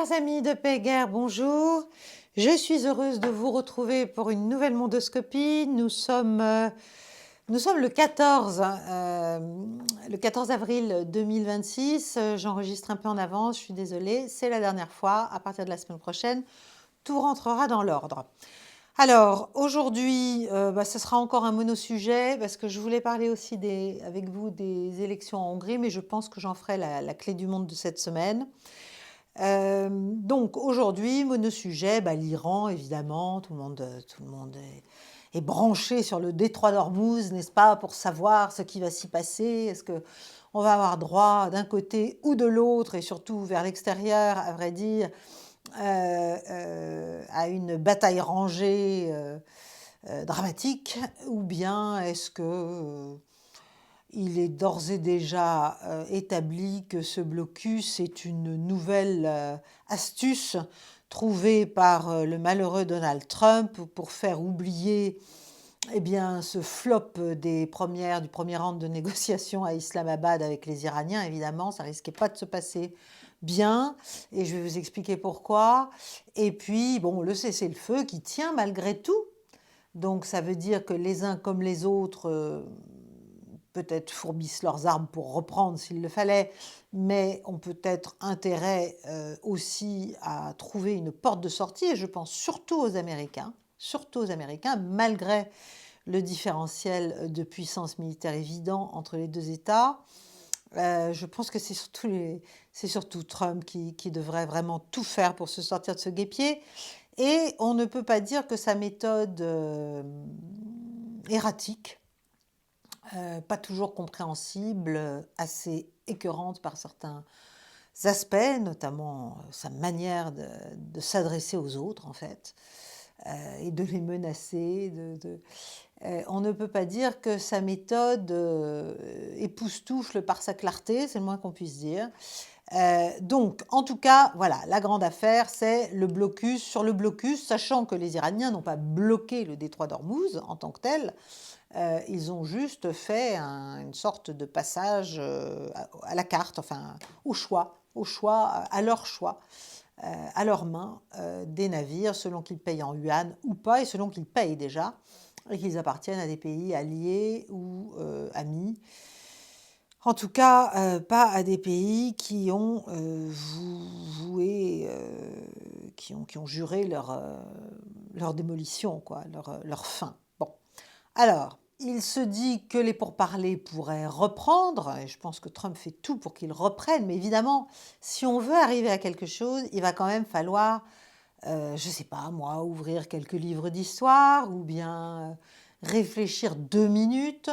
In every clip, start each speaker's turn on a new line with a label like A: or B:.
A: Chers amis de Péguerre, bonjour. Je suis heureuse de vous retrouver pour une nouvelle mondoscopie. Nous sommes le 14 avril 2026. J'enregistre un peu en avance, je suis désolée. C'est la dernière fois. À partir de la semaine prochaine, tout rentrera dans l'ordre. Alors, aujourd'hui, ce sera encore un monosujet parce que je voulais parler aussi avec vous des élections en Hongrie, mais je pense que j'en ferai la clé du monde de cette semaine. Donc aujourd'hui, monosujet, l'Iran, évidemment, tout le monde est branché sur le détroit d'Ormuz, n'est-ce pas, pour savoir ce qui va s'y passer. Est-ce que on va avoir droit d'un côté ou de l'autre, et surtout vers l'extérieur, à vrai dire, à une bataille rangée dramatique, ou bien est-ce que il est d'ores et déjà établi que ce blocus est une nouvelle astuce trouvée par le malheureux Donald Trump pour faire oublier ce flop du premier round de négociations à Islamabad avec les Iraniens. Évidemment, ça risquait pas de se passer bien, et je vais vous expliquer pourquoi. Et puis, le cessez-le-feu qui tient malgré tout. Donc ça veut dire que les uns comme les autres peut-être fourbissent leurs armes pour reprendre s'il le fallait, mais ont peut-être intérêt aussi à trouver une porte de sortie, et je pense surtout aux Américains, malgré le différentiel de puissance militaire évident entre les deux États. Je pense que c'est surtout Trump qui devrait vraiment tout faire pour se sortir de ce guêpier. Et on ne peut pas dire que sa méthode erratique, pas toujours compréhensible, assez écœurante par certains aspects, notamment sa manière de s'adresser aux autres, en fait, et de les menacer. On ne peut pas dire que sa méthode époustoufle par sa clarté, c'est le moins qu'on puisse dire. Donc, en tout cas, voilà, la grande affaire, c'est le blocus sur le blocus, sachant que les Iraniens n'ont pas bloqué le détroit d'Ormuz en tant que tel. Ils ont juste fait une sorte de passage à la carte, enfin au choix, à leur choix, à leurs mains, des navires, selon qu'ils payent en yuan ou pas, et selon qu'ils payent déjà, et qu'ils appartiennent à des pays alliés ou amis. En tout cas, pas à des pays qui ont qui ont juré leur démolition, quoi, leur fin. Bon. Alors, il se dit que les pourparlers pourraient reprendre, et je pense que Trump fait tout pour qu'ils reprennent, mais évidemment, si on veut arriver à quelque chose, il va quand même falloir, je ne sais pas moi, ouvrir quelques livres d'histoire, ou bien réfléchir 2 minutes,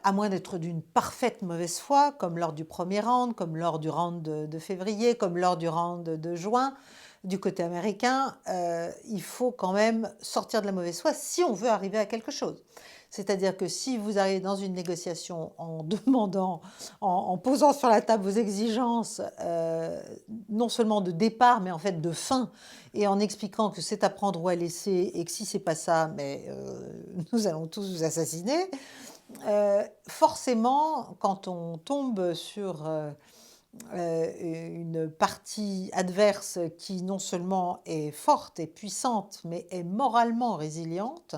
A: à moins d'être d'une parfaite mauvaise foi, comme lors du premier round, comme lors du round de février, comme lors du round de juin. Du côté américain, il faut quand même sortir de la mauvaise foi si on veut arriver à quelque chose. C'est-à-dire que si vous arrivez dans une négociation en demandant, en posant sur la table vos exigences, non seulement de départ, mais en fait de fin, et en expliquant que c'est à prendre ou à laisser, et que si c'est pas ça, nous allons tous vous assassiner, forcément, quand on tombe sur une partie adverse qui non seulement est forte et puissante, mais est moralement résiliente,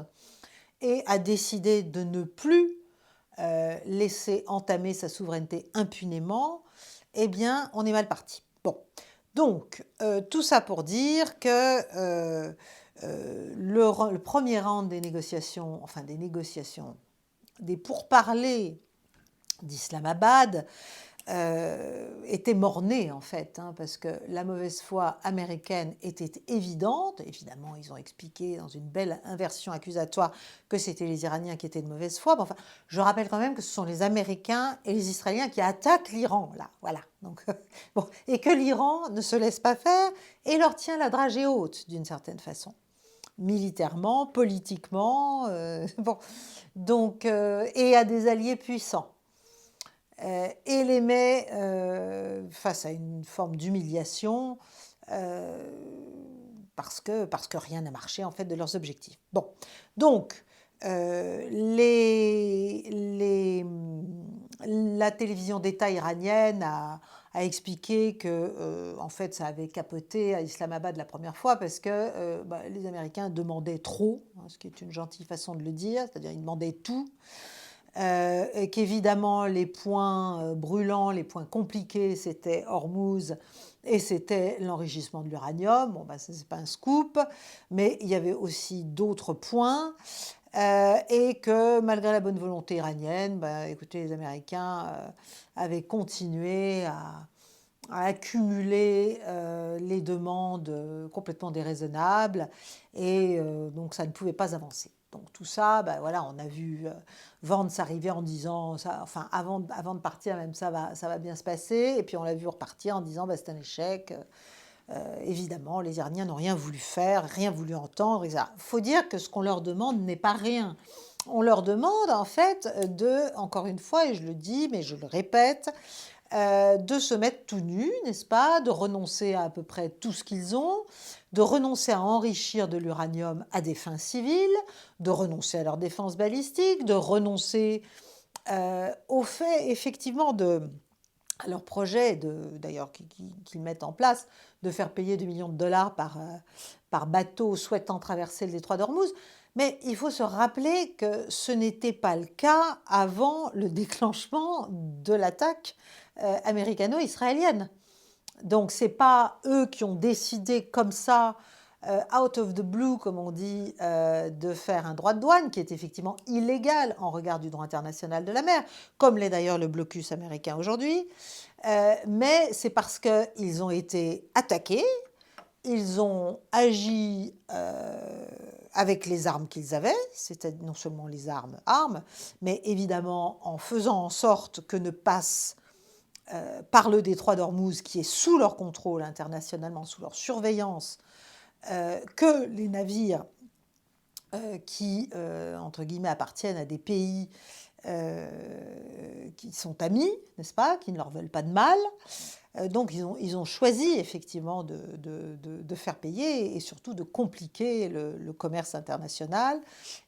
A: et a décidé de ne plus laisser entamer sa souveraineté impunément, eh bien, on est mal parti. Bon, donc, tout ça pour dire que le premier round des négociations, des pourparlers d'Islamabad était mort-né en fait, parce que la mauvaise foi américaine était évidente. Évidemment, ils ont expliqué dans une belle inversion accusatoire que c'était les Iraniens qui étaient de mauvaise foi. Mais enfin, je rappelle quand même que ce sont les Américains et les Israéliens qui attaquent l'Iran, là, voilà. Donc, et que l'Iran ne se laisse pas faire et leur tient la dragée haute d'une certaine façon, militairement, politiquement, donc, et à des alliés puissants. Et les met face à une forme d'humiliation parce que rien n'a marché en fait de leurs objectifs. Bon, donc les La télévision d'État iranienne a expliqué que, en fait, ça avait capoté à Islamabad la première fois parce que les Américains demandaient trop, hein, ce qui est une gentille façon de le dire, c'est-à-dire ils demandaient tout, et qu'évidemment les points brûlants, les points compliqués, c'était Hormuz et c'était l'enrichissement de l'uranium. Bon, ça c'est pas un scoop, mais il y avait aussi d'autres points. Et que malgré la bonne volonté iranienne, écoutez, les Américains avaient continué à accumuler les demandes complètement déraisonnables et donc ça ne pouvait pas avancer. Donc tout ça, voilà, on a vu Vance arriver en disant, ça, enfin avant de partir même, ça va bien se passer, et puis on l'a vu repartir en disant c'est un échec. Évidemment, les Iraniens n'ont rien voulu faire, rien voulu entendre. Il faut dire que ce qu'on leur demande n'est pas rien. On leur demande en fait encore une fois, et je le dis, mais je le répète, de se mettre tout nus, n'est-ce pas, de renoncer à peu près tout ce qu'ils ont, de renoncer à enrichir de l'uranium à des fins civiles, de renoncer à leur défense balistique, de renoncer au fait effectivement à leur projet, d'ailleurs qu'ils mettent en place, de faire payer 2 millions de dollars par bateau souhaitant traverser le détroit d'Ormuz. Mais il faut se rappeler que ce n'était pas le cas avant le déclenchement de l'attaque américano-israélienne. Donc ce n'est pas eux qui ont décidé comme ça, out of the blue, comme on dit, de faire un droit de douane qui est effectivement illégal en regard du droit international de la mer, comme l'est d'ailleurs le blocus américain aujourd'hui. Mais c'est parce qu'ils ont été attaqués, ils ont agi avec les armes qu'ils avaient, c'est-à-dire non seulement les armes, mais évidemment en faisant en sorte que ne passe par le détroit d'Ormuz, qui est sous leur contrôle internationalement, sous leur surveillance, que les navires qui, entre guillemets, appartiennent à des pays qui sont amis, n'est-ce pas, qui ne leur veulent pas de mal. Donc ils ont choisi effectivement de faire payer et surtout de compliquer le commerce international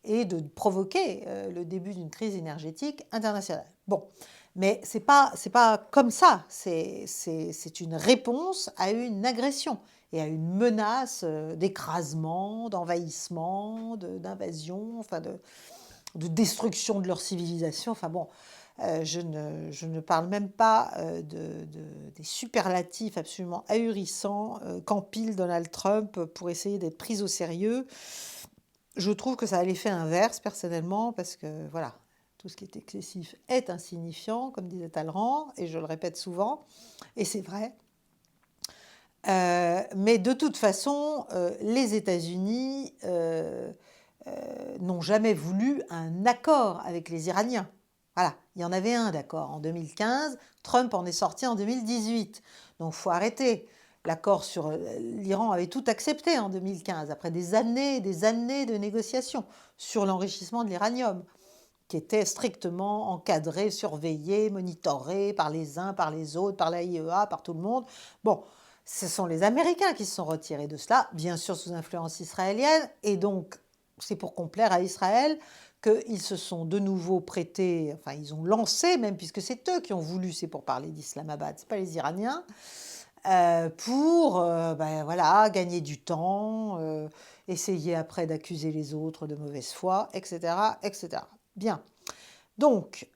A: et de provoquer le début d'une crise énergétique internationale. Bon, mais c'est pas comme ça, c'est une réponse à une agression et à une menace d'écrasement, d'envahissement, d'invasion, enfin de destruction de leur civilisation. Enfin bon, je ne parle même pas des superlatifs absolument ahurissants qu'empile Donald Trump pour essayer d'être pris au sérieux. Je trouve que ça a l'effet inverse, personnellement, parce que voilà, tout ce qui est excessif est insignifiant, comme disait Talleyrand, et je le répète souvent, et c'est vrai. Mais de toute façon, les États-Unis n'ont jamais voulu un accord avec les Iraniens. Voilà, il y en avait un d'accord en 2015, Trump en est sorti en 2018. Donc il faut arrêter. L'accord sur l'Iran avait tout accepté en 2015, après des années et des années de négociations sur l'enrichissement de l'uranium, qui était strictement encadré, surveillé, monitoré par les uns, par les autres, par la IEA, par tout le monde. Bon, ce sont les Américains qui se sont retirés de cela, bien sûr sous influence israélienne, et donc c'est pour complaire à Israël qu'ils se sont de nouveau prêtés, enfin ils ont lancé même, puisque c'est eux qui ont voulu ces pourparlers d'Islamabad, ce n'est pas les Iraniens, pour voilà, gagner du temps, essayer après d'accuser les autres de mauvaise foi, etc. etc. Bien. Donc,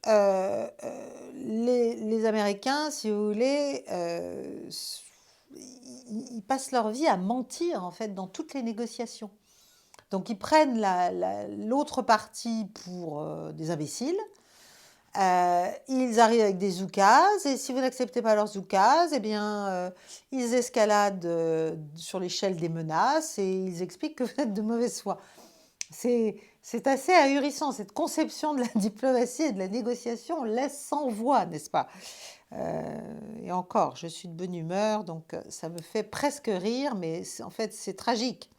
A: les Américains, si vous voulez, ils passent leur vie à mentir, en fait, dans toutes les négociations. Donc, ils prennent l'autre partie pour des imbéciles. Ils arrivent avec des oukases, et si vous n'acceptez pas leurs oukases, eh bien, ils escaladent sur l'échelle des menaces et ils expliquent que vous êtes de mauvaise foi. C'est assez ahurissant, cette conception de la diplomatie et de la négociation laisse sans voix, n'est-ce pas? Et encore, je suis de bonne humeur, donc ça me fait presque rire, mais en fait c'est tragique.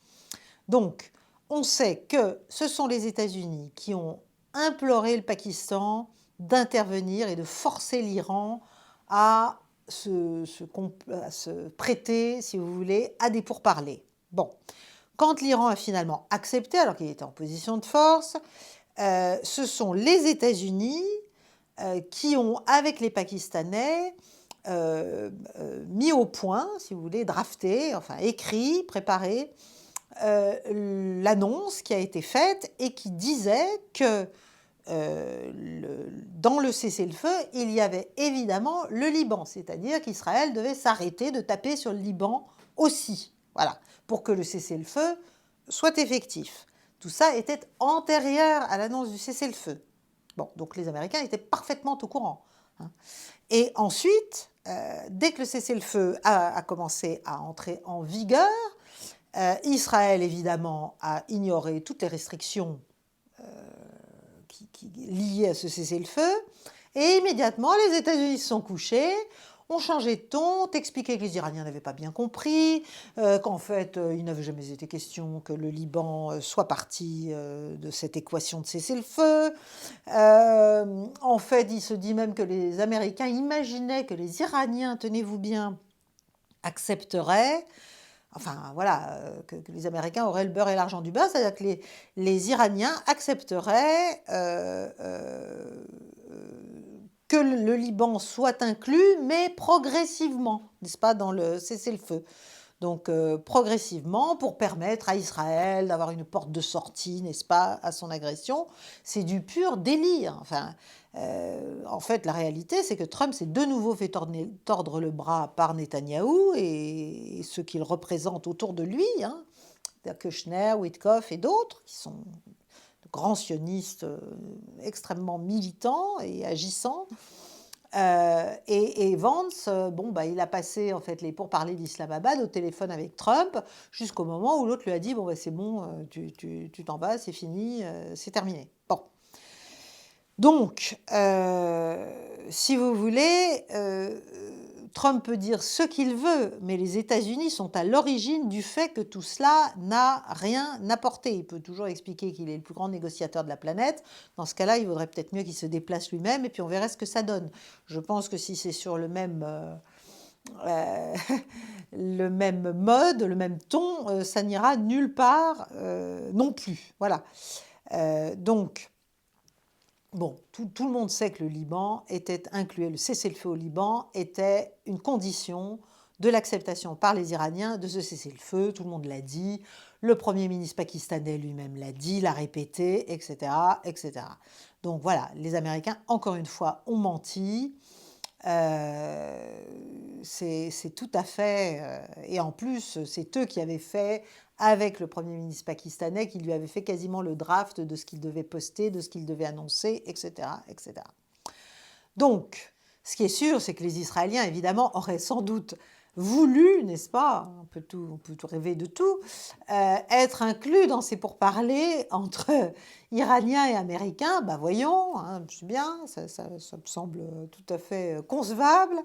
A: Donc, on sait que ce sont les États-Unis qui ont imploré le Pakistan d'intervenir et de forcer l'Iran à se prêter, si vous voulez, à des pourparlers. Bon. Quand l'Iran a finalement accepté, alors qu'il était en position de force, ce sont les États-Unis qui ont, avec les Pakistanais, mis au point, si vous voulez, drafté, enfin écrit, préparé, l'annonce qui a été faite et qui disait que dans le cessez-le-feu, il y avait évidemment le Liban, c'est-à-dire qu'Israël devait s'arrêter de taper sur le Liban aussi, voilà, pour que le cessez-le-feu soit effectif. Tout ça était antérieur à l'annonce du cessez-le-feu. Bon, donc les Américains étaient parfaitement au courant. Hein. Et ensuite, dès que le cessez-le-feu a commencé à entrer en vigueur, Israël, évidemment, a ignoré toutes les restrictions liées à ce cessez-le-feu. Et immédiatement, les États-Unis se sont couchés, ont changé de ton, ont expliqué que les Iraniens n'avaient pas bien compris, qu'en fait, il n'avait jamais été question que le Liban soit parti de cette équation de cessez-le-feu. En fait, il se dit même que les Américains imaginaient que les Iraniens, tenez-vous bien, accepteraient, enfin voilà, que les Américains auraient le beurre et l'argent du beurre, c'est-à-dire que les Iraniens accepteraient que le Liban soit inclus, mais progressivement, n'est-ce pas, dans le cessez-le-feu. Donc progressivement, pour permettre à Israël d'avoir une porte de sortie, n'est-ce pas, à son agression. C'est du pur délire. Enfin, en fait, la réalité, c'est que Trump s'est de nouveau fait tordre le bras par Netanyahou et ceux qu'il représente autour de lui, hein, Kushner, Witkoff et d'autres, qui sont de grands sionistes extrêmement militants et agissants. Et Vance, bon, bah, il a passé en fait les pourparlers d'Islamabad au téléphone avec Trump jusqu'au moment où l'autre lui a dit bon, bah, c'est bon, tu t'en vas, c'est fini, c'est terminé. Bon. Donc, si vous voulez, Trump peut dire ce qu'il veut, mais les États-Unis sont à l'origine du fait que tout cela n'a rien apporté. Il peut toujours expliquer qu'il est le plus grand négociateur de la planète. Dans ce cas-là, il vaudrait peut-être mieux qu'il se déplace lui-même et puis on verrait ce que ça donne. Je pense que si c'est sur le même mode, le même ton, ça n'ira nulle part non plus. Voilà. Donc, bon, tout le monde sait que le Liban était inclus, le cessez-le-feu au Liban était une condition de l'acceptation par les Iraniens de ce cessez-le-feu, tout le monde l'a dit, le Premier ministre pakistanais lui-même l'a dit, l'a répété, etc., etc. Donc voilà, les Américains, encore une fois, ont menti. C'est tout à fait... et en plus, c'est eux qui avaient fait, avec le Premier ministre pakistanais, qui lui avait fait quasiment le draft de ce qu'il devait poster, de ce qu'il devait annoncer, etc., etc. Donc, ce qui est sûr, c'est que les Israéliens, évidemment, auraient sans doute voulu, n'est-ce pas, on peut tout rêver de tout, être inclus dans ces pourparlers entre Iraniens et Américains. Ben voyons, hein, c'est bien, ça me semble tout à fait concevable.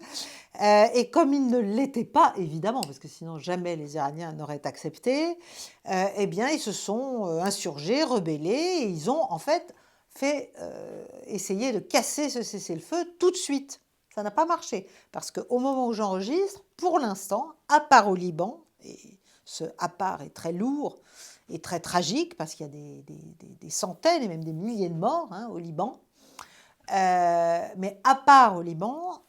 A: Et comme ils ne l'étaient pas, évidemment, parce que sinon jamais les Iraniens n'auraient accepté, eh bien ils se sont insurgés, rebellés, et ils ont en fait essayer de casser ce cessez-le-feu tout de suite. Ça n'a pas marché, parce qu'au moment où j'enregistre, pour l'instant, à part au Liban, et ce à part est très lourd et très tragique, parce qu'il y a des centaines et même des milliers de morts hein, au Liban, mais à part au Liban,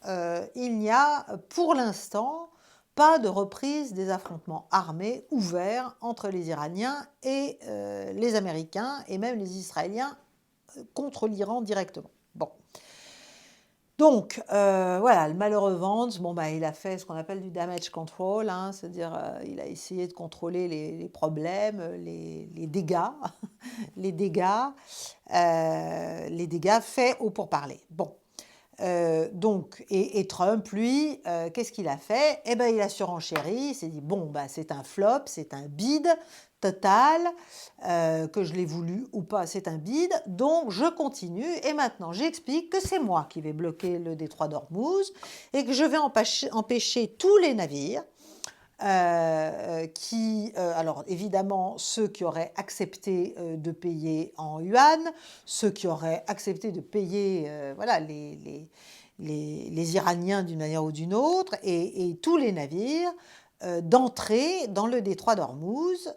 A: il n'y a pour l'instant pas de reprise des affrontements armés ouverts entre les Iraniens et les Américains, et même les Israéliens contre l'Iran directement. Bon. Donc, voilà, le malheureux Vance, bon, bah, il a fait ce qu'on appelle du damage control, hein, c'est-à-dire il a essayé de contrôler les problèmes, les dégâts, les dégâts faits au pourparlers. Bon. Donc, et Trump, lui, qu'est-ce qu'il a fait? Eh bien, il a surenchéri, il s'est dit, bon, bah, c'est un flop, c'est un bide total, que je l'ai voulu ou pas, c'est un bide, donc je continue, et maintenant j'explique que c'est moi qui vais bloquer le détroit d'Ormuz, et que je vais empêcher tous les navires, alors évidemment ceux qui auraient accepté de payer en yuan, ceux qui auraient accepté de payer voilà, les Iraniens d'une manière ou d'une autre, et tous les navires d'entrer dans le détroit d'Ormuz.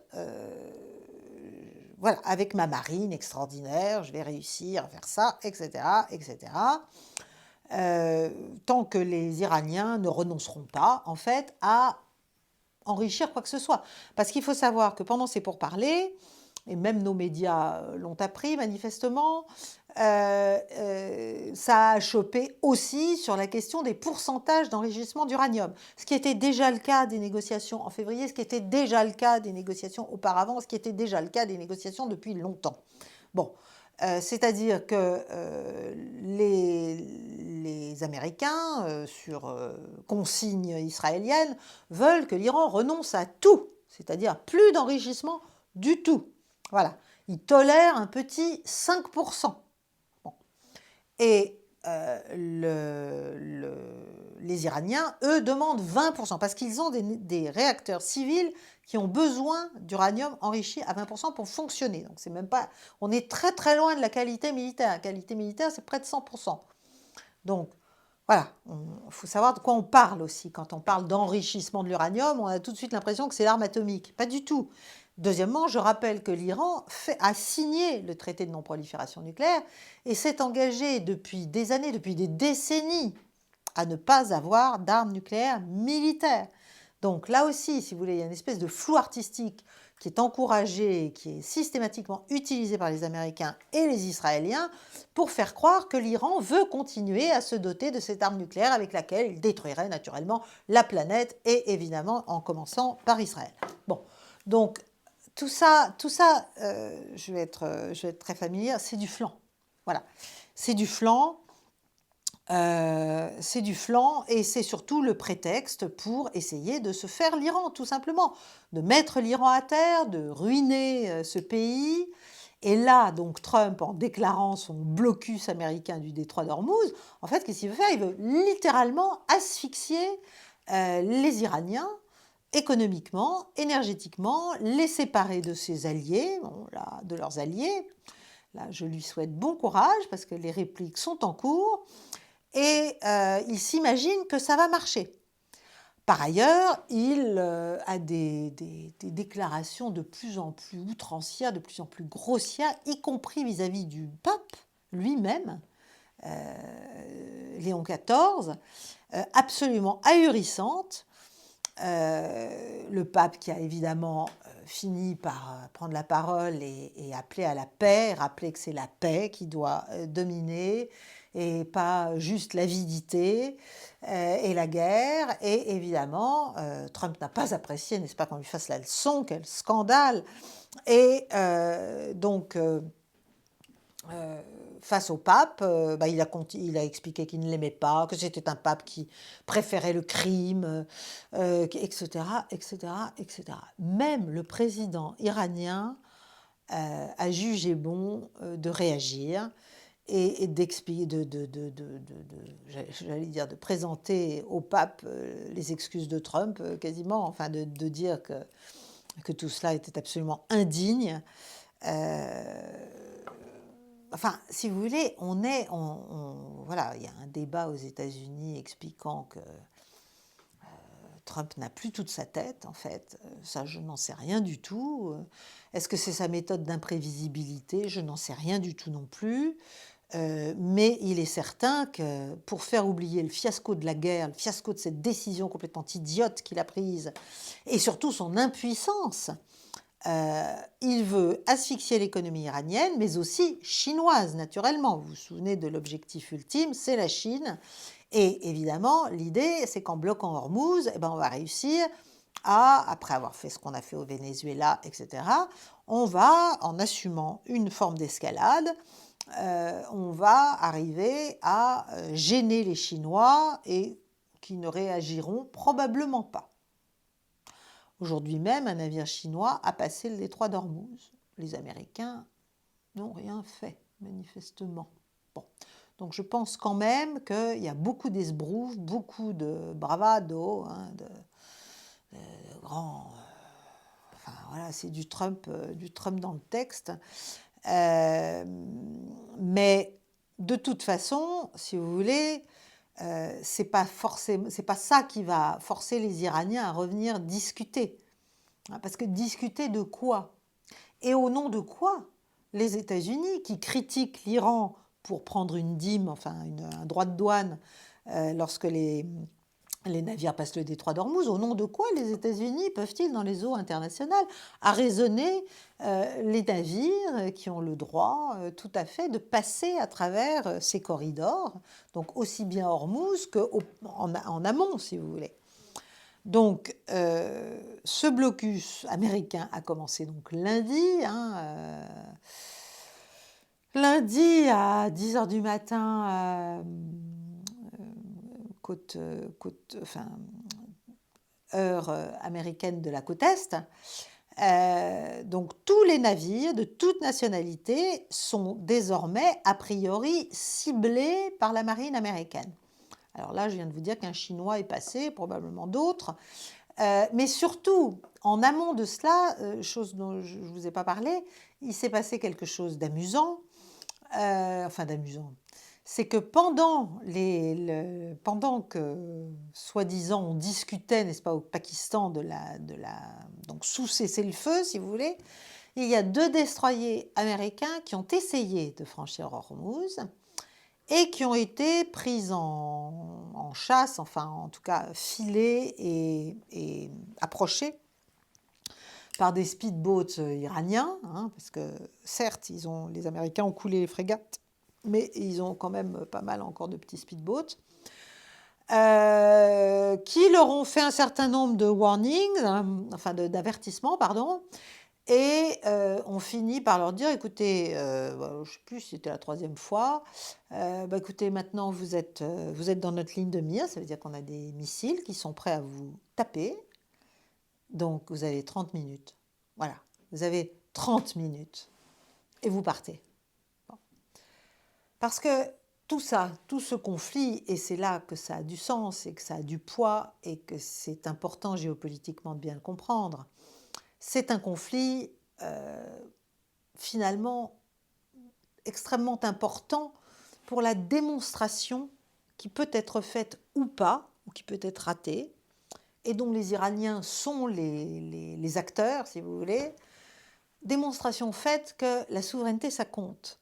A: voilà, avec ma marine extraordinaire, je vais réussir à faire ça, etc., etc. Tant que les Iraniens ne renonceront pas, en fait, à enrichir quoi que ce soit. Parce qu'il faut savoir que pendant ces pourparlers, et même nos médias l'ont appris manifestement, ça a chopé aussi sur la question des pourcentages d'enrichissement d'uranium. Ce qui était déjà le cas des négociations en février, ce qui était déjà le cas des négociations auparavant, ce qui était déjà le cas des négociations depuis longtemps. Bon, c'est-à-dire que les Américains, sur consigne israélienne, veulent que l'Iran renonce à tout, c'est-à-dire plus d'enrichissement du tout. Voilà, ils tolèrent un petit 5%. Bon. Et les Iraniens, eux, demandent 20%, parce qu'ils ont des réacteurs civils qui ont besoin d'uranium enrichi à 20% pour fonctionner. Donc c'est même pas, on est très très loin de la qualité militaire. La qualité militaire, c'est près de 100%. Donc voilà, il faut savoir de quoi on parle aussi. Quand on parle d'enrichissement de l'uranium, on a tout de suite l'impression que c'est l'arme atomique. Pas du tout. Deuxièmement, je rappelle que l'Iran a signé le traité de non-prolifération nucléaire et s'est engagé depuis des années, depuis des décennies, à ne pas avoir d'armes nucléaires militaires. Donc là aussi, si vous voulez, il y a une espèce de flou artistique qui est encouragé, qui est systématiquement utilisé par les Américains et les Israéliens pour faire croire que l'Iran veut continuer à se doter de cette arme nucléaire avec laquelle il détruirait naturellement la planète et évidemment en commençant par Israël. Bon, donc tout ça, je vais être très familière, c'est du flan. Voilà, c'est du flan. C'est du flan et c'est surtout le prétexte pour essayer de se faire l'Iran, tout simplement, de mettre l'Iran à terre, de ruiner ce pays. Et là, donc Trump, en déclarant son blocus américain du détroit d'Ormuz, en fait, qu'est-ce qu'il veut faire? Il veut littéralement asphyxier les Iraniens économiquement, énergétiquement, les séparer de ses alliés, bon, là, de leurs alliés. Là, je lui souhaite bon courage parce que les répliques sont en cours. Et il s'imagine que ça va marcher. Par ailleurs, il a des déclarations de plus en plus outrancières, de plus en plus grossières, y compris vis-à-vis du pape lui-même, Léon XIV, absolument ahurissantes. Le pape qui a évidemment fini par prendre la parole et appeler à la paix, rappeler que c'est la paix qui doit dominer et pas juste l'avidité et la guerre. Et évidemment, Trump n'a pas apprécié, n'est-ce pas, qu'on lui fasse la leçon, quel scandale. Et donc, face au pape, il a expliqué qu'il ne l'aimait pas, que c'était un pape qui préférait le crime, etc., etc., etc. Même le président iranien a jugé bon de réagir et d'expliquer, j'allais dire, de présenter au pape les excuses de Trump, quasiment, enfin de dire que tout cela était absolument indigne. Enfin, si vous voulez, voilà, il y a un débat aux États-Unis expliquant que Trump n'a plus toute sa tête, en fait. Ça, je n'en sais rien du tout. Est-ce que c'est sa méthode d'imprévisibilité? Je n'en sais rien du tout non plus. Mais il est certain que pour faire oublier le fiasco de la guerre, le fiasco de cette décision complètement idiote qu'il a prise, et surtout son impuissance, il veut asphyxier l'économie iranienne, mais aussi chinoise, naturellement. Vous vous souvenez de l'objectif ultime, c'est la Chine. Et évidemment, l'idée, c'est qu'en bloquant Hormuz, on va réussir à, après avoir fait ce qu'on a fait au Venezuela, etc., on va, en assumant une forme d'escalade, on va arriver à gêner les Chinois et qui ne réagiront probablement pas. Aujourd'hui même, un navire chinois a passé le détroit d'Ormuz. Les Américains n'ont rien fait, manifestement. Bon. Donc je pense quand même qu'il y a beaucoup d'esbrouf, beaucoup de bravado, hein, de grands... enfin voilà, c'est du Trump dans le texte. Mais de toute façon, si vous voulez, c'est pas ça qui va forcer les Iraniens à revenir discuter. Parce que discuter de quoi? Et au nom de quoi les États-Unis, qui critiquent l'Iran pour prendre une dîme, enfin un droit de douane, lorsque les navires passent le détroit d'Ormuz, au nom de quoi les États-Unis peuvent-ils, dans les eaux internationales, arraisonner les navires qui ont le droit tout à fait de passer à travers ces corridors, donc aussi bien Ormuz qu'en amont, si vous voulez. Donc, ce blocus américain a commencé donc lundi, lundi à 10 h du matin, enfin, heure américaine de la côte Est. Donc tous les navires de toute nationalité sont désormais a priori ciblés par la marine américaine. Alors là, je viens de vous dire qu'un Chinois est passé, probablement d'autres. Mais surtout, en amont de cela, chose dont je ne vous ai pas parlé, il s'est passé quelque chose d'amusant. Enfin d'amusant. C'est que pendant que, soi-disant, on discutait, n'est-ce pas, au Pakistan donc sous cessez-le-feu, si vous voulez, il y a 2 destroyers américains qui ont essayé de franchir Hormuz et qui ont été pris en chasse, enfin en tout cas filés et approchés par des speedboats iraniens, parce que certes, les Américains ont coulé les frégates, mais ils ont quand même pas mal encore de petits speedboats, qui leur ont fait un certain nombre de warnings, enfin d'avertissements, pardon, et on finit par leur dire, écoutez, je ne sais plus si c'était la 3e fois, écoutez, maintenant vous êtes dans notre ligne de mire, ça veut dire qu'on a des missiles qui sont prêts à vous taper, donc vous avez 30 minutes. Voilà, vous avez 30 minutes et vous partez. Bon. Parce que tout ça, tout ce conflit, et c'est là que ça a du sens et que ça a du poids et que c'est important géopolitiquement de bien le comprendre, c'est un conflit finalement extrêmement important pour la démonstration qui peut être faite ou pas, ou qui peut être ratée, et dont les Iraniens sont les acteurs, si vous voulez, démonstration faite que la souveraineté, ça compte.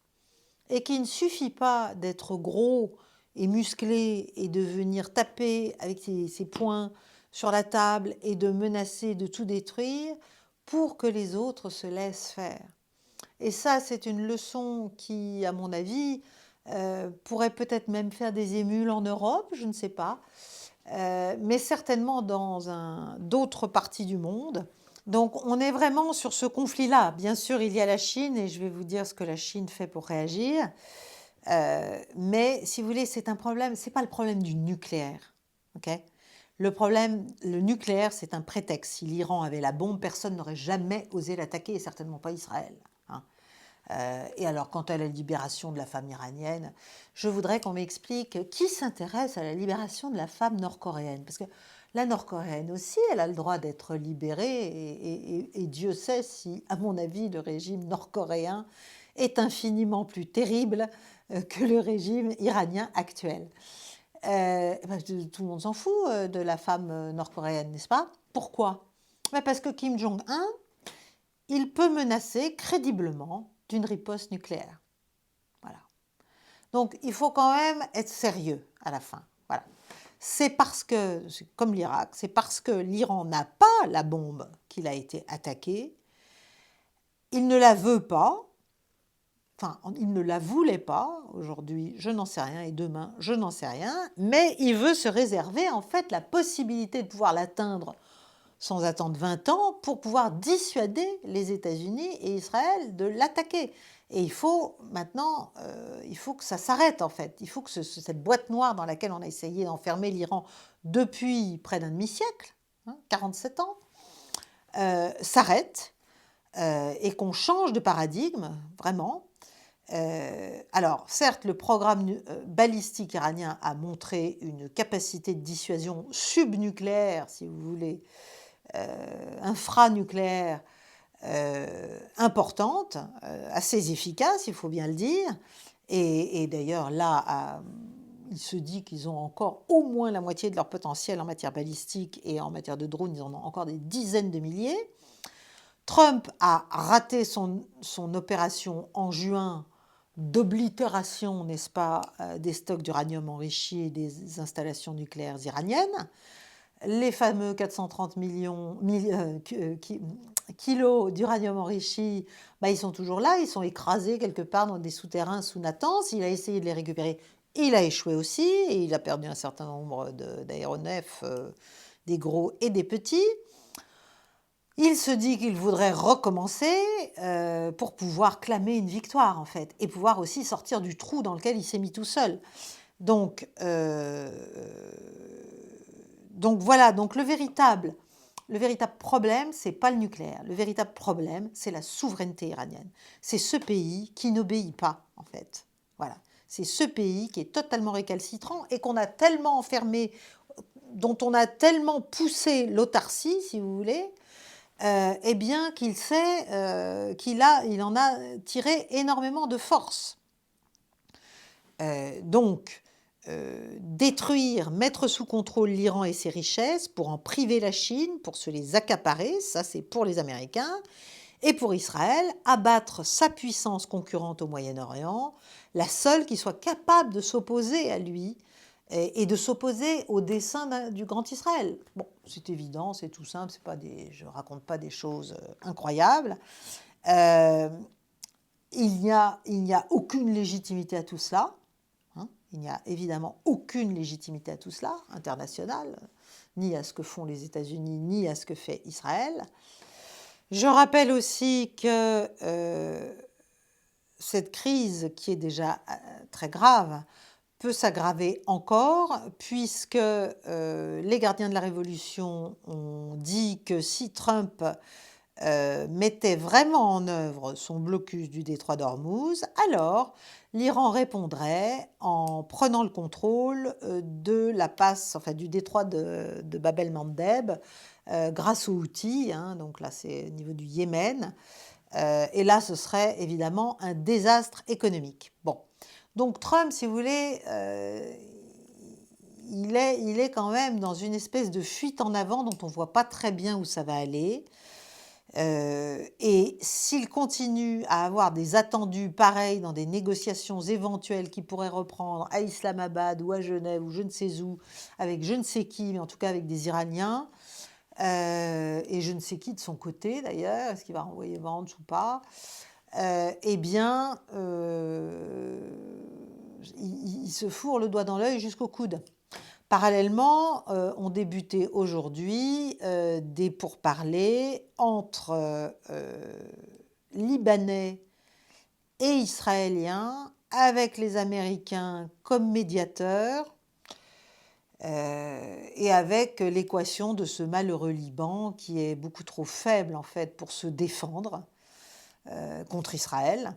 A: Et qu'il ne suffit pas d'être gros et musclé et de venir taper avec ses poings sur la table et de menacer de tout détruire pour que les autres se laissent faire. Et ça, c'est une leçon qui, à mon avis, pourrait peut-être même faire des émules en Europe, je ne sais pas, mais certainement dans d'autres parties du monde. Donc on est vraiment sur ce conflit-là. Bien sûr, il y a la Chine, et je vais vous dire ce que la Chine fait pour réagir. Mais si vous voulez, c'est un problème, ce n'est pas le problème du nucléaire. Okay, le nucléaire, c'est un prétexte. Si l'Iran avait la bombe, personne n'aurait jamais osé l'attaquer, et certainement pas Israël. Et alors, quant à la libération de la femme iranienne, je voudrais qu'on m'explique qui s'intéresse à la libération de la femme nord-coréenne. Parce que la nord-coréenne aussi, elle a le droit d'être libérée, et Dieu sait si, à mon avis, le régime nord-coréen est infiniment plus terrible que le régime iranien actuel. Tout le monde s'en fout de la femme nord-coréenne, n'est-ce pas? Pourquoi? Parce que Kim Jong-un, il peut menacer crédiblement d'une riposte nucléaire. Voilà. Donc il faut quand même être sérieux à la fin. Voilà. C'est parce que, comme l'Irak, c'est parce que l'Iran n'a pas la bombe qu'il a été attaqué. Il ne la veut pas. Enfin, il ne la voulait pas. Aujourd'hui, je n'en sais rien, et demain, je n'en sais rien. Mais il veut se réserver, en fait, la possibilité de pouvoir l'atteindre sans attendre 20 ans pour pouvoir dissuader les États-Unis et Israël de l'attaquer. Et il faut maintenant, il faut que ça s'arrête en fait. Il faut que cette boîte noire dans laquelle on a essayé d'enfermer l'Iran depuis près d'un demi-siècle, 47 ans, s'arrête et qu'on change de paradigme, vraiment. Alors, certes, le programme balistique iranien a montré une capacité de dissuasion subnucléaire, si vous voulez, infranucléaire importante, assez efficace, il faut bien le dire. Et d'ailleurs, là, il se dit qu'ils ont encore au moins la moitié de leur potentiel en matière balistique, et en matière de drones, ils en ont encore des dizaines de milliers. Trump a raté son opération en juin d'oblitération, n'est-ce pas, des stocks d'uranium enrichi et des installations nucléaires iraniennes. Les fameux 430 kilos d'uranium enrichi, bah, ils sont toujours là, ils sont écrasés quelque part dans des souterrains sous Natanz. Il a essayé de les récupérer, il a échoué aussi, et il a perdu un certain nombre d'aéronefs, des gros et des petits. Il se dit qu'il voudrait recommencer pour pouvoir clamer une victoire, en fait, et pouvoir aussi sortir du trou dans lequel il s'est mis tout seul. Donc voilà, donc le véritable problème, c'est pas le nucléaire. Le véritable problème, c'est la souveraineté iranienne. C'est ce pays qui n'obéit pas, en fait. Voilà. C'est ce pays qui est totalement récalcitrant et qu'on a tellement enfermé, dont on a tellement poussé l'autarcie, si vous voulez, eh bien qu'il sait il en a tiré énormément de force. Donc, détruire, mettre sous contrôle l'Iran et ses richesses pour en priver la Chine, pour se les accaparer, ça c'est pour les Américains, et pour Israël, abattre sa puissance concurrente au Moyen-Orient, la seule qui soit capable de s'opposer à lui et de s'opposer au dessein du Grand Israël. Bon, c'est évident, c'est tout simple, je ne raconte pas des choses incroyables. Il n'y a aucune légitimité à tout cela. Il n'y a évidemment aucune légitimité à tout cela, internationale, ni à ce que font les États-Unis, ni à ce que fait Israël. Je rappelle aussi que cette crise, qui est déjà très grave, peut s'aggraver encore, puisque les gardiens de la Révolution ont dit que si Trump mettait vraiment en œuvre son blocus du détroit d'Ormuz, alors l'Iran répondrait en prenant le contrôle de la passe, enfin du détroit de Bab el-Mandeb, grâce aux Houthis, donc là c'est au niveau du Yémen, et là ce serait évidemment un désastre économique. Bon, donc Trump, si vous voulez, il est quand même dans une espèce de fuite en avant dont on ne voit pas très bien où ça va aller. Et s'il continue à avoir des attendus pareils dans des négociations éventuelles qui pourraient reprendre à Islamabad ou à Genève ou je ne sais où, avec je ne sais qui, mais en tout cas avec des Iraniens, et je ne sais qui de son côté d'ailleurs, est-ce qu'il va renvoyer Vance ou pas, eh bien, il se fourre le doigt dans l'œil jusqu'au coude. Parallèlement, ont débuté aujourd'hui des pourparlers entre Libanais et Israéliens, avec les Américains comme médiateurs, et avec l'équation de ce malheureux Liban qui est beaucoup trop faible en fait pour se défendre contre Israël.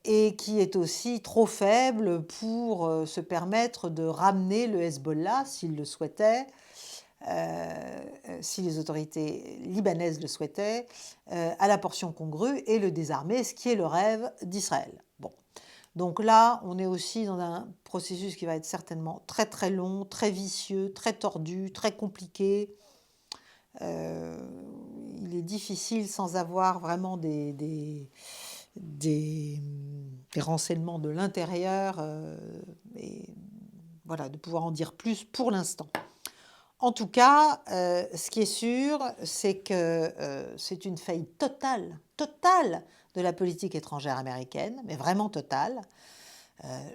A: Et qui est aussi trop faible pour se permettre de ramener le Hezbollah, s'il le souhaitait, si les autorités libanaises le souhaitaient, à la portion congrue et le désarmer, ce qui est le rêve d'Israël. Bon. Donc là, on est aussi dans un processus qui va être certainement très très long, très vicieux, très tordu, très compliqué. Il est difficile sans avoir vraiment des renseignements de l'intérieur, et voilà, de pouvoir en dire plus pour l'instant. En tout cas, ce qui est sûr, c'est que c'est une faillite totale de la politique étrangère américaine, mais vraiment totale.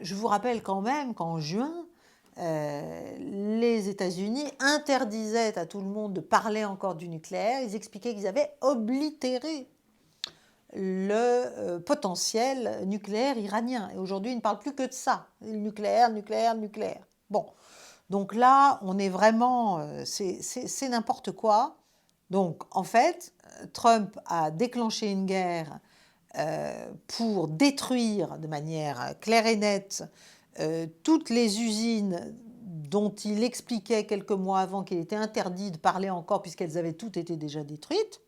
A: Je vous rappelle quand même qu'en juin, les États-Unis interdisaient à tout le monde de parler encore du nucléaire. Ils expliquaient qu'ils avaient oblitéré le potentiel nucléaire iranien. Et aujourd'hui, ils ne parlent plus que de ça. Nucléaire. Bon, donc là, on est vraiment... c'est n'importe quoi. Donc, en fait, Trump a déclenché une guerre pour détruire de manière claire et nette toutes les usines dont il expliquait quelques mois avant qu'il était interdit de parler encore puisqu'elles avaient toutes été déjà détruites.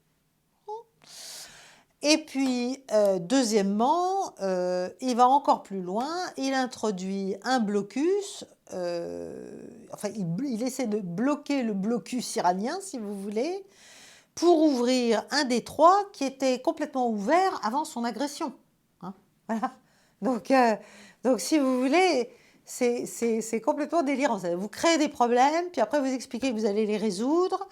A: Et puis, deuxièmement, il va encore plus loin, il introduit un blocus, il essaie de bloquer le blocus iranien, si vous voulez, pour ouvrir un détroit qui était complètement ouvert avant son agression. Hein, voilà. Donc, euh, donc, si vous voulez, c'est complètement délirant. Vous créez des problèmes, puis après vous expliquez que vous allez les résoudre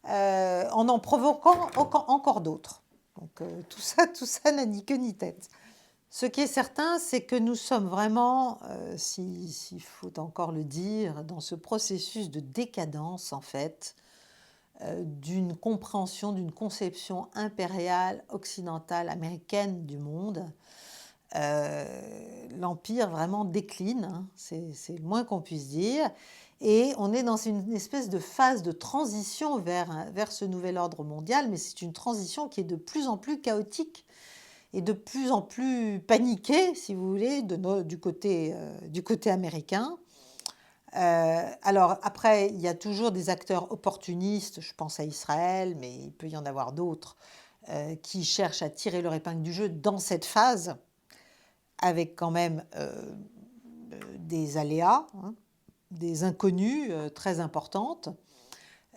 A: en provoquant encore d'autres. Donc tout ça n'a ni queue ni tête. Ce qui est certain, c'est que nous sommes vraiment, s'il faut encore le dire, dans ce processus de décadence, en fait, d'une compréhension, d'une conception impériale, occidentale, américaine du monde. L'Empire vraiment décline, hein, c'est le moins qu'on puisse dire. Et on est dans une espèce de phase de transition vers ce nouvel ordre mondial, mais c'est une transition qui est de plus en plus chaotique et de plus en plus paniquée, si vous voulez, du côté américain. Alors après, il y a toujours des acteurs opportunistes, je pense à Israël, mais il peut y en avoir d'autres, qui cherchent à tirer leur épingle du jeu dans cette phase, avec quand même des aléas, hein, des inconnues très importantes.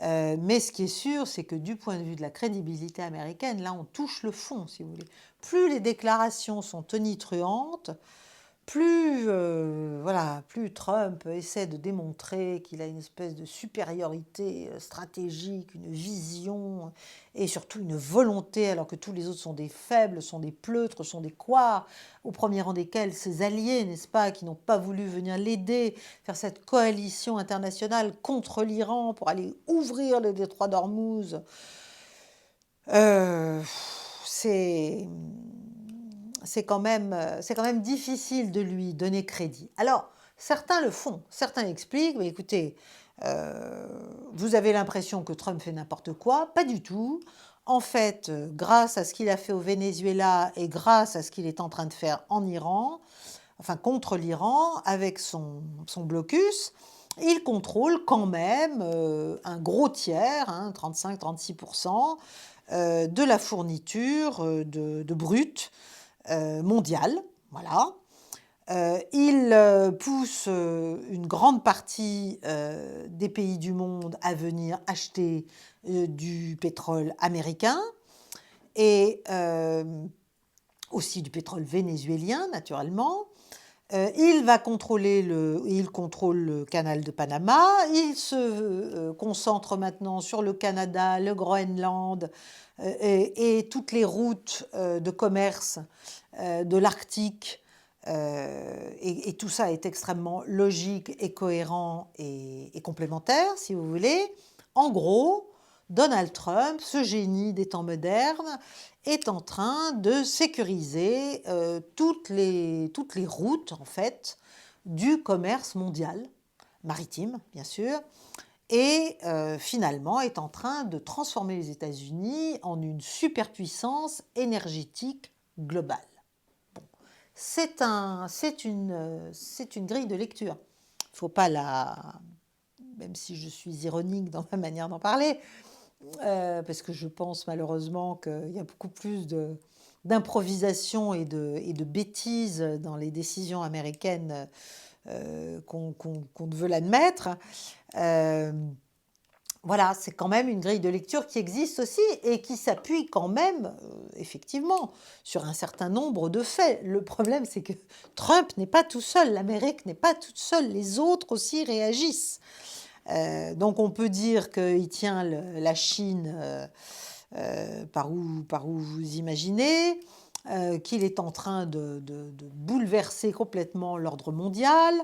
A: Mais ce qui est sûr, c'est que du point de vue de la crédibilité américaine, là, on touche le fond, si vous voulez. Plus les déclarations sont tonitruantes, plus Trump essaie de démontrer qu'il a une espèce de supériorité stratégique, une vision et surtout une volonté, alors que tous les autres sont des faibles, sont des pleutres, sont des couards, au premier rang desquels ses alliés, n'est-ce pas, qui n'ont pas voulu venir l'aider, faire cette coalition internationale contre l'Iran pour aller ouvrir le détroit d'Ormuz. Euh, c'est c'est quand même difficile de lui donner crédit. Alors, certains le font, certains expliquent, mais écoutez, vous avez l'impression que Trump fait n'importe quoi, pas du tout. En fait, grâce à ce qu'il a fait au Venezuela et grâce à ce qu'il est en train de faire en Iran, enfin contre l'Iran, avec son blocus, il contrôle quand même un gros tiers, hein, 35-36%, de la fourniture de brut mondiale. Voilà. Il pousse une grande partie des pays du monde à venir acheter du pétrole américain et aussi du pétrole vénézuélien, naturellement. Il contrôle le canal de Panama, il se concentre maintenant sur le Canada, le Groenland et toutes les routes de commerce de l'Arctique. Et tout ça est extrêmement logique et cohérent et complémentaire, si vous voulez. En gros, Donald Trump, ce génie des temps modernes, est en train de sécuriser toutes les routes, en fait, du commerce mondial, maritime, bien sûr, et finalement est en train de transformer les États-Unis en une superpuissance énergétique globale. Bon. C'est une grille de lecture. Il ne faut pas même si je suis ironique dans ma manière d'en parler, parce que je pense malheureusement qu'il y a beaucoup plus d'improvisation et de bêtises dans les décisions américaines qu'on ne veut l'admettre. Voilà, c'est quand même une grille de lecture qui existe aussi et qui s'appuie quand même, effectivement, sur un certain nombre de faits. Le problème, c'est que Trump n'est pas tout seul, l'Amérique n'est pas toute seule, les autres aussi réagissent. Donc on peut dire qu'il tient la Chine par où vous imaginez, qu'il est en train de bouleverser complètement l'ordre mondial,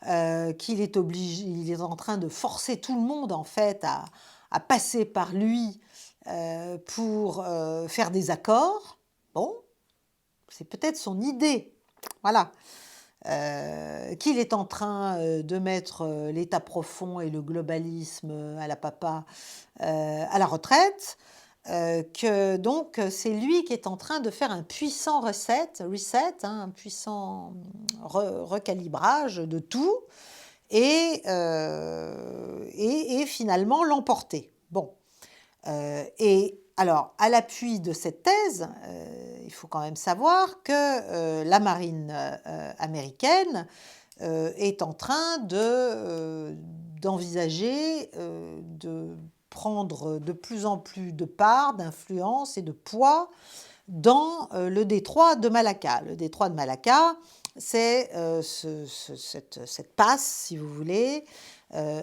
A: il est en train de forcer tout le monde en fait à passer par lui pour faire des accords. Bon, c'est peut-être son idée. Voilà. Qu'il est en train de mettre l'État profond et le globalisme à la papa à la retraite, que donc c'est lui qui est en train de faire un puissant reset, hein, un puissant recalibrage de tout et finalement l'emporter. Bon. Et alors, à l'appui de cette thèse, il faut quand même savoir que la marine américaine est en train d'envisager de prendre de plus en plus de part, d'influence et de poids dans le détroit de Malacca. Le détroit de Malacca, c'est cette passe, si vous voulez,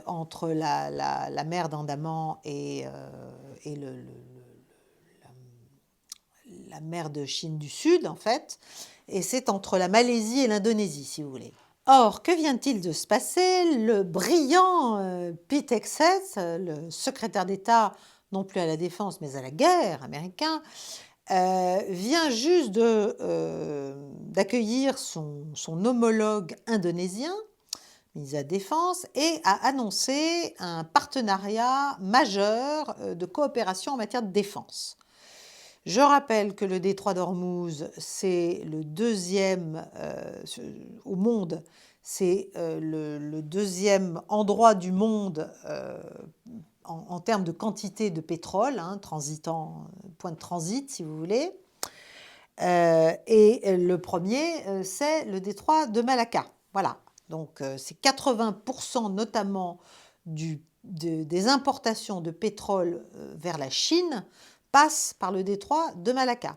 A: entre la mer d'Andaman et la mer de Chine du Sud, en fait, et c'est entre la Malaisie et l'Indonésie, si vous voulez. Or, que vient-il de se passer? Le brillant Pete Hegseth, le secrétaire d'État, non plus à la défense, mais à la guerre américain, vient juste d'accueillir son homologue indonésien, ministre de la Défense, et a annoncé un partenariat majeur de coopération en matière de défense. Je rappelle que le détroit d'Ormuz, c'est le deuxième au monde, c'est le deuxième endroit du monde en termes de quantité de pétrole, point de transit si vous voulez. Et le premier, c'est le détroit de Malacca. Voilà, donc c'est 80% notamment des importations de pétrole vers la Chine passent par le détroit de Malacca.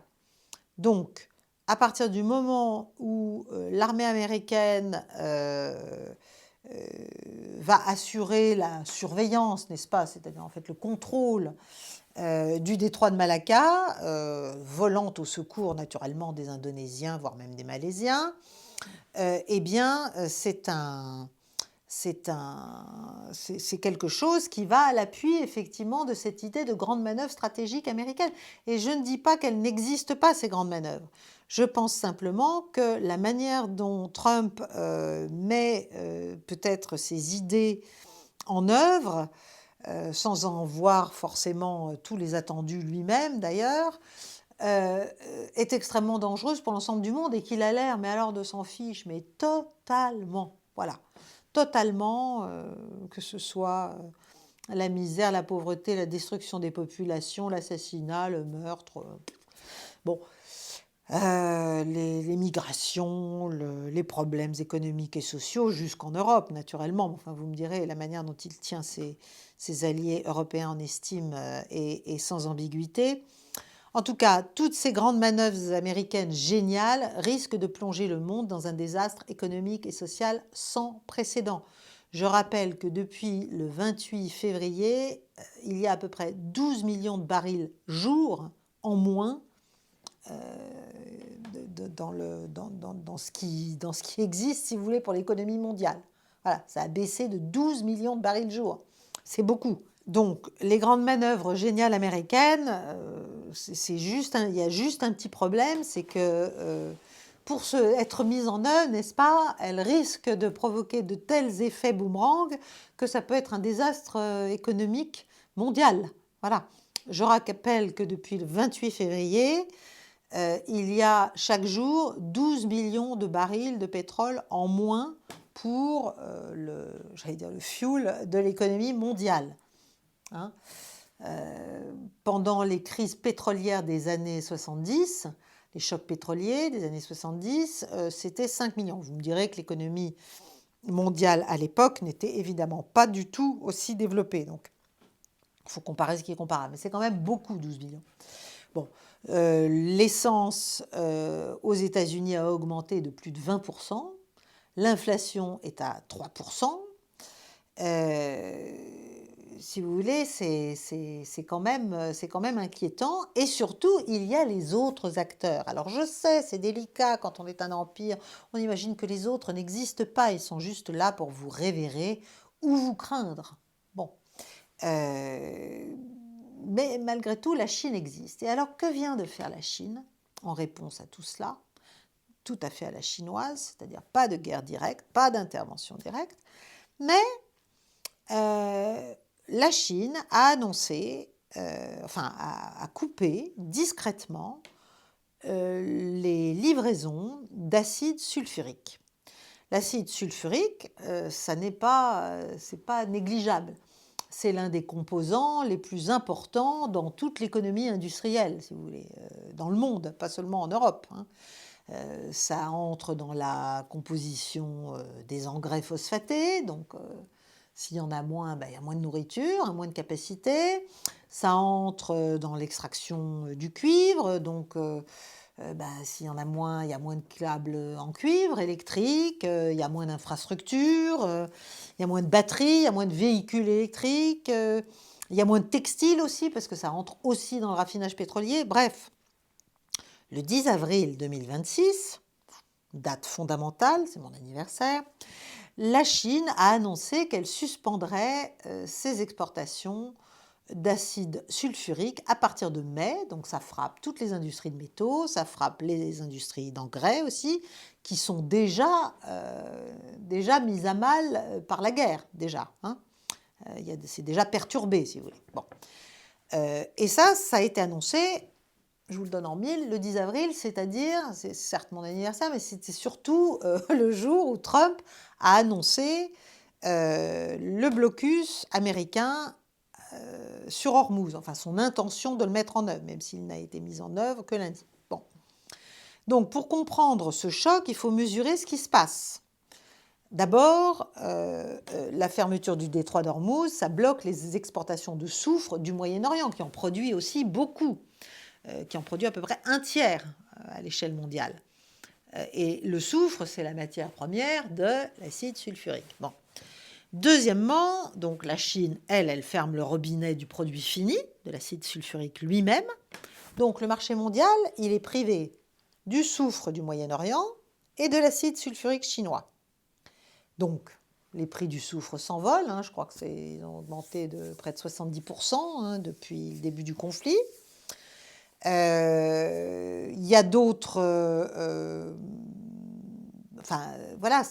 A: Donc, à partir du moment où l'armée américaine va assurer la surveillance, n'est-ce pas, c'est-à-dire en fait le contrôle du détroit de Malacca, volant au secours naturellement des Indonésiens, voire même des Malaisiens, eh bien c'est quelque chose qui va à l'appui effectivement de cette idée de grande manœuvre stratégique américaine. Et je ne dis pas qu'elles n'existent pas, ces grandes manœuvres. Je pense simplement que la manière dont Trump met peut-être ses idées en œuvre, sans en voir forcément tous les attendus lui-même d'ailleurs, est extrêmement dangereuse pour l'ensemble du monde et qu'il a l'air, mais alors de s'en fiche, mais totalement. Voilà. Totalement, que ce soit la misère, la pauvreté, la destruction des populations, l'assassinat, le meurtre, bon, les migrations, les problèmes économiques et sociaux, jusqu'en Europe, naturellement. Enfin, vous me direz, la manière dont il tient ses alliés européens en estime est sans ambiguïté. En tout cas, toutes ces grandes manœuvres américaines géniales risquent de plonger le monde dans un désastre économique et social sans précédent. Je rappelle que depuis le 28 février, il y a à peu près 12 millions de barils jour en moins dans ce qui existe, si vous voulez, pour l'économie mondiale. Voilà, ça a baissé de 12 millions de barils jour. C'est beaucoup. Donc, les grandes manœuvres géniales américaines, il y a juste un petit problème, c'est que pour être mises en œuvre, n'est-ce pas, elles risquent de provoquer de tels effets boomerang que ça peut être un désastre économique mondial. Voilà. Je rappelle que depuis le 28 février, il y a chaque jour 12 millions de barils de pétrole en moins pour le fuel de l'économie mondiale. Hein. Pendant les crises pétrolières des années 70, les chocs pétroliers des années 70, c'était 5 millions. Vous me direz que l'économie mondiale à l'époque n'était évidemment pas du tout aussi développée. Donc, il faut comparer ce qui est comparable. Mais c'est quand même beaucoup, 12 millions. Bon, l'essence aux États-Unis a augmenté de plus de 20%. L'inflation est à 3%. Si vous voulez, c'est quand même inquiétant. Et surtout, il y a les autres acteurs. Alors je sais, c'est délicat quand on est un empire. On imagine que les autres n'existent pas. Ils sont juste là pour vous révérer ou vous craindre. Bon. Mais malgré tout, la Chine existe. Et alors, que vient de faire la Chine en réponse à tout cela? Tout à fait à la chinoise, c'est-à-dire pas de guerre directe, pas d'intervention directe. Mais la Chine a annoncé, a coupé discrètement les livraisons d'acide sulfurique. L'acide sulfurique, c'est pas négligeable. C'est l'un des composants les plus importants dans toute l'économie industrielle, si vous voulez, dans le monde, pas seulement en Europe. Hein. Ça entre dans la composition des engrais phosphatés, donc S'il y en a moins, il y a moins de nourriture, moins de capacité. Ça entre dans l'extraction du cuivre, donc s'il y en a moins, il y a moins de câbles en cuivre électrique, il y a moins d'infrastructures, il y a moins de batteries, il y a moins de véhicules électriques, il y a moins de textiles aussi, parce que ça rentre aussi dans le raffinage pétrolier. Bref, le 10 avril 2026, date fondamentale, c'est mon anniversaire, la Chine a annoncé qu'elle suspendrait ses exportations d'acide sulfurique à partir de mai. Donc ça frappe toutes les industries de métaux, ça frappe les industries d'engrais aussi, qui sont déjà mises à mal par la guerre, déjà. Hein. C'est déjà perturbé, si vous voulez. Bon. Et ça a été annoncé, je vous le donne en mille, le 10 avril, c'est-à-dire, c'est certes mon anniversaire, mais c'était surtout le jour où Trump a annoncé le blocus américain sur Hormuz, enfin son intention de le mettre en œuvre, même s'il n'a été mis en œuvre que lundi. Bon. Donc pour comprendre ce choc, il faut mesurer ce qui se passe. D'abord, la fermeture du détroit d'Ormuz, ça bloque les exportations de soufre du Moyen-Orient, qui en produit aussi beaucoup, qui en produit à peu près un tiers à l'échelle mondiale. Et le soufre, c'est la matière première de l'acide sulfurique. Bon. Deuxièmement, donc la Chine, elle ferme le robinet du produit fini, de l'acide sulfurique lui-même. Donc le marché mondial, il est privé du soufre du Moyen-Orient et de l'acide sulfurique chinois. Donc les prix du soufre s'envolent, je crois que ils ont augmenté de près de 70% depuis le début du conflit. Il y a d'autres... voilà,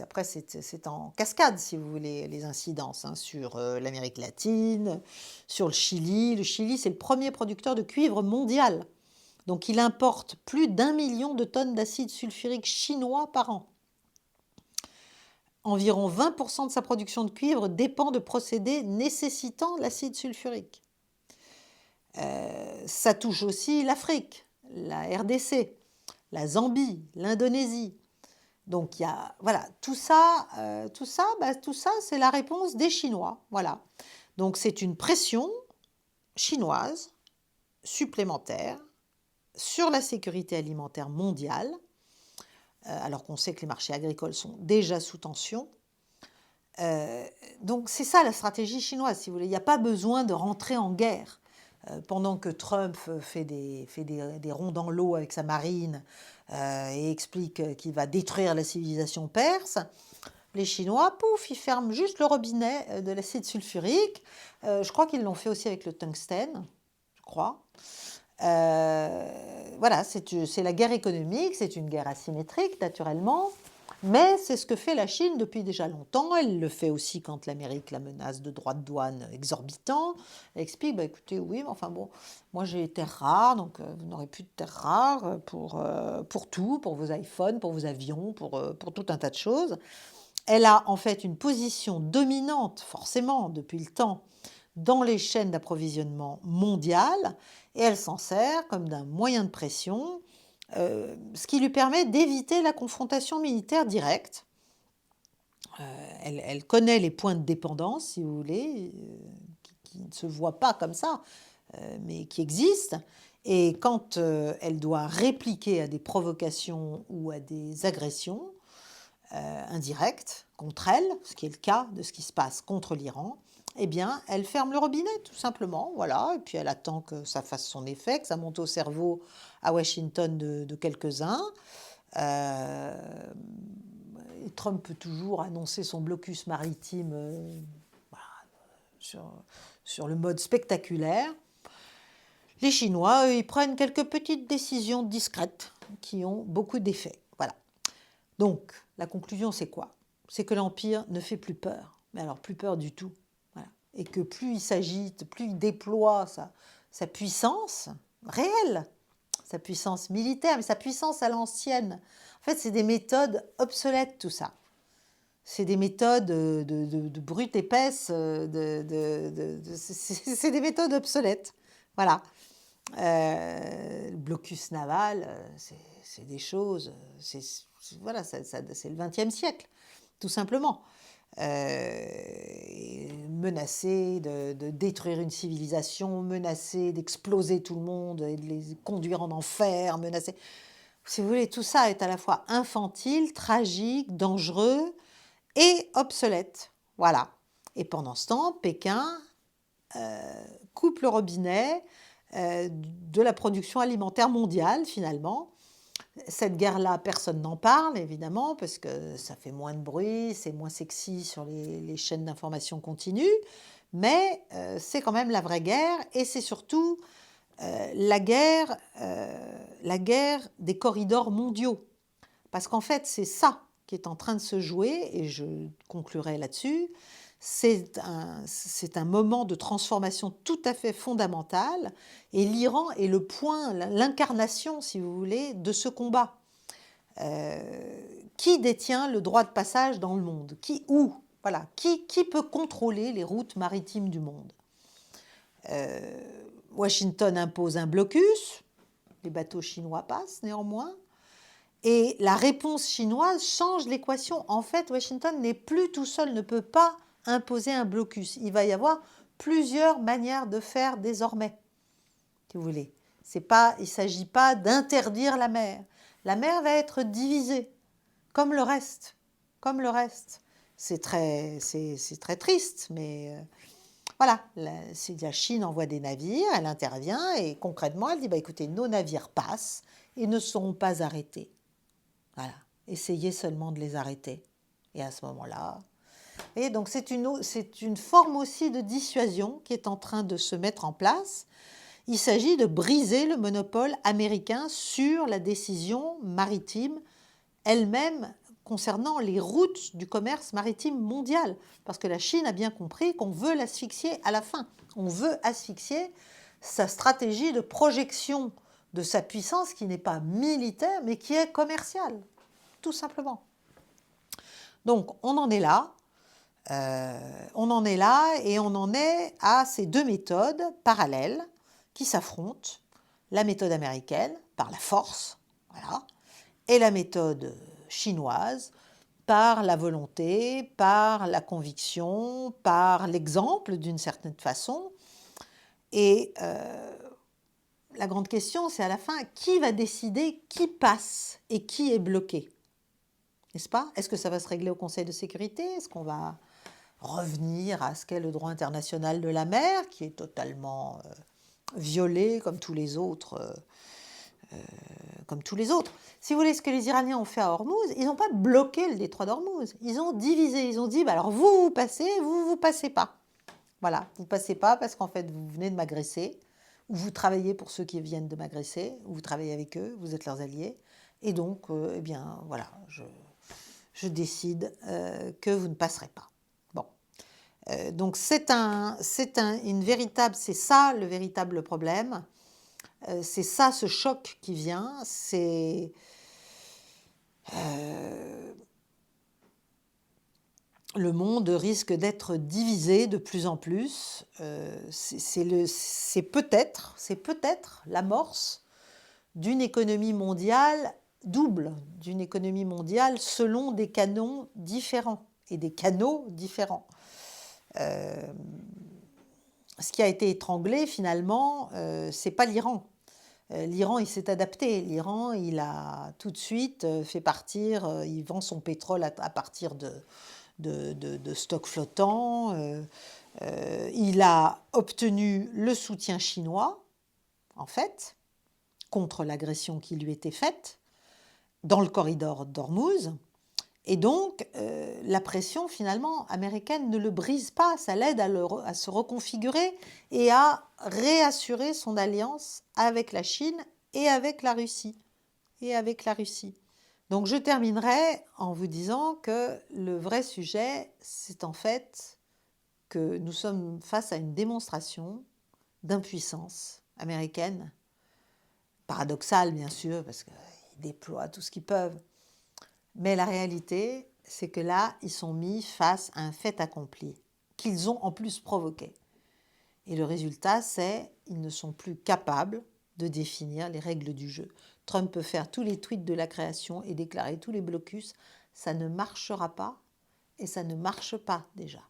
A: après, c'est en cascade, si vous voulez, les incidences sur l'Amérique latine, sur le Chili. Le Chili, c'est le premier producteur de cuivre mondial. Donc, il importe plus d'1 million de tonnes d'acide sulfurique chinois par an. Environ 20% de sa production de cuivre dépend de procédés nécessitant l'acide sulfurique. Ça touche aussi l'Afrique, la RDC, la Zambie, l'Indonésie. Donc il y a tout ça, c'est la réponse des Chinois. Voilà. Donc c'est une pression chinoise supplémentaire sur la sécurité alimentaire mondiale, alors qu'on sait que les marchés agricoles sont déjà sous tension. Donc c'est ça la stratégie chinoise, si vous voulez. Il n'y a pas besoin de rentrer en guerre. Pendant que Trump fait des ronds dans l'eau avec sa marine et explique qu'il va détruire la civilisation perse, les Chinois, pouf, ils ferment juste le robinet de l'acide sulfurique. Je crois qu'ils l'ont fait aussi avec le tungstène, je crois. Voilà, c'est la guerre économique, c'est une guerre asymétrique, naturellement. Mais c'est ce que fait la Chine depuis déjà longtemps. Elle le fait aussi quand l'Amérique la menace de droits de douane exorbitants. Elle explique, écoutez, oui, mais enfin bon, moi j'ai des terres rares, donc vous n'aurez plus de terres rares pour tout, pour vos iPhones, pour vos avions, pour tout un tas de choses. Elle a en fait une position dominante, forcément, depuis le temps, dans les chaînes d'approvisionnement mondiales, et elle s'en sert comme d'un moyen de pression, ce qui lui permet d'éviter la confrontation militaire directe. Elle connaît les points de dépendance, si vous voulez, qui ne se voient pas comme ça, mais qui existent. Et quand elle doit répliquer à des provocations ou à des agressions indirectes contre elle, ce qui est le cas de ce qui se passe contre l'Iran, eh bien, elle ferme le robinet, tout simplement, voilà, et puis elle attend que ça fasse son effet, que ça monte au cerveau à Washington de quelques-uns. Trump peut toujours annoncer son blocus maritime sur le mode spectaculaire. Les Chinois, eux, ils prennent quelques petites décisions discrètes qui ont beaucoup d'effets. Voilà. Donc, la conclusion, c'est quoi? C'est que l'Empire ne fait plus peur, mais alors plus peur du tout. Voilà. Et que plus il s'agite, plus il déploie sa puissance réelle, sa puissance militaire, mais sa puissance à l'ancienne. En fait, c'est des méthodes obsolètes, tout ça. C'est des méthodes de brute épaisse, c'est des méthodes obsolètes. Voilà. Le blocus naval, c'est des choses, voilà, c'est le XXe siècle, tout simplement. menacés de détruire une civilisation, menacés d'exploser tout le monde et de les conduire en enfer, menacés. Si vous voulez, tout ça est à la fois infantile, tragique, dangereux et obsolète. Voilà. Et pendant ce temps, Pékin coupe le robinet de la production alimentaire mondiale, finalement. Cette guerre-là, personne n'en parle, évidemment, parce que ça fait moins de bruit, c'est moins sexy sur les chaînes d'information continue, mais c'est quand même la vraie guerre, et c'est surtout la guerre des corridors mondiaux. Parce qu'en fait, c'est ça qui est en train de se jouer, et je conclurai là-dessus. C'est un moment de transformation tout à fait fondamental, et l'Iran est le point, l'incarnation, si vous voulez, de ce combat. Qui détient le droit de passage dans le monde? Où? Voilà. Qui peut contrôler les routes maritimes du monde? Washington impose un blocus, les bateaux chinois passent néanmoins, et la réponse chinoise change l'équation. En fait, Washington n'est plus tout seul, ne peut pas imposer un blocus. Il va y avoir plusieurs manières de faire désormais, si vous voulez. Il ne s'agit pas d'interdire la mer. La mer va être divisée, comme le reste. Comme le reste. C'est très triste, mais voilà. La Chine envoie des navires, elle intervient, et concrètement, elle dit écoutez, nos navires passent et ne seront pas arrêtés. Voilà. Essayez seulement de les arrêter. Et à ce moment-là... Et donc c'est une forme aussi de dissuasion qui est en train de se mettre en place. Il s'agit de briser le monopole américain sur la décision maritime elle-même concernant les routes du commerce maritime mondial. Parce que la Chine a bien compris qu'on veut l'asphyxier à la fin. On veut asphyxier sa stratégie de projection de sa puissance qui n'est pas militaire mais qui est commerciale, tout simplement. Donc on en est là. On en est à ces deux méthodes parallèles qui s'affrontent, la méthode américaine par la force, voilà, et la méthode chinoise par la volonté, par la conviction, par l'exemple d'une certaine façon. Et la grande question, c'est à la fin, qui va décider qui passe et qui est bloqué? N'est-ce pas? Est-ce que ça va se régler au Conseil de sécurité? Est-ce qu'on va revenir à ce qu'est le droit international de la mer, qui est totalement violé comme tous les autres. Si vous voulez, ce que les Iraniens ont fait à Hormuz, ils n'ont pas bloqué le détroit d'Hormuz. Ils ont divisé, ils ont dit, alors vous passez, vous passez pas. Voilà, vous passez pas parce qu'en fait, vous venez de m'agresser, ou vous travaillez pour ceux qui viennent de m'agresser, ou vous travaillez avec eux, vous êtes leurs alliés. Et donc, eh bien, voilà, je décide que vous ne passerez pas. Donc c'est ça le véritable problème, c'est ça ce choc qui vient, le monde risque d'être divisé de plus en plus, c'est peut-être l'amorce d'une économie mondiale double, d'une économie mondiale selon des canons différents et des canaux différents. Ce qui a été étranglé finalement, c'est pas l'Iran. L'Iran, il s'est adapté. L'Iran, il a tout de suite fait partir, il vend son pétrole à partir de stocks flottants. Il a obtenu le soutien chinois, en fait, contre l'agression qui lui était faite, dans le corridor d'Ormuz. Et donc, la pression, finalement, américaine ne le brise pas, ça l'aide à se reconfigurer et à réassurer son alliance avec la Chine et avec la Russie. Donc, je terminerai en vous disant que le vrai sujet, c'est en fait que nous sommes face à une démonstration d'impuissance américaine, paradoxale, bien sûr, parce qu'ils déploient tout ce qu'ils peuvent. Mais la réalité, c'est que là, ils sont mis face à un fait accompli, qu'ils ont en plus provoqué. Et le résultat, c'est qu'ils ne sont plus capables de définir les règles du jeu. Trump peut faire tous les tweets de la création et déclarer tous les blocus, ça ne marchera pas. et ça ne marche pas déjà.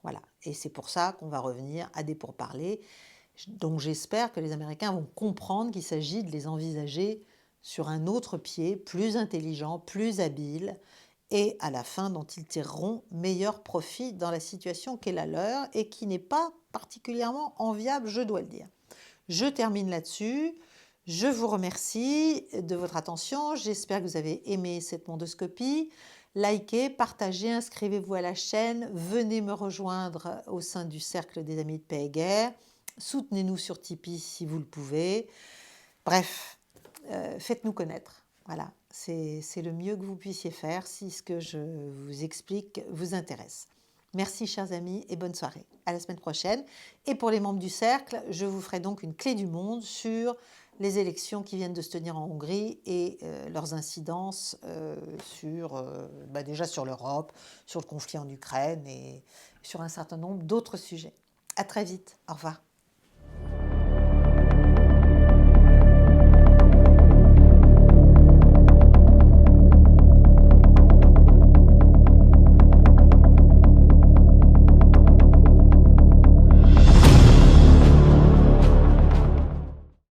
A: Voilà, et c'est pour ça qu'on va revenir à des pourparlers. Donc j'espère que les Américains vont comprendre qu'il s'agit de les envisager sur un autre pied, plus intelligent, plus habile, et à la fin dont ils tireront meilleur profit dans la situation qu'est la leur et qui n'est pas particulièrement enviable, je dois le dire. Je termine là-dessus. Je vous remercie de votre attention. J'espère que vous avez aimé cette mondoscopie. Likez, partagez, inscrivez-vous à la chaîne. Venez me rejoindre au sein du Cercle des Amis de Paix et Guerre. Soutenez-nous sur Tipeee si vous le pouvez. Bref, faites-nous connaître. Voilà, c'est le mieux que vous puissiez faire si ce que je vous explique vous intéresse. Merci chers amis et bonne soirée. À la semaine prochaine. Et pour les membres du cercle, je vous ferai donc une clé du monde sur les élections qui viennent de se tenir en Hongrie et leurs incidences déjà sur l'Europe, sur le conflit en Ukraine et sur un certain nombre d'autres sujets. À très vite. Au revoir.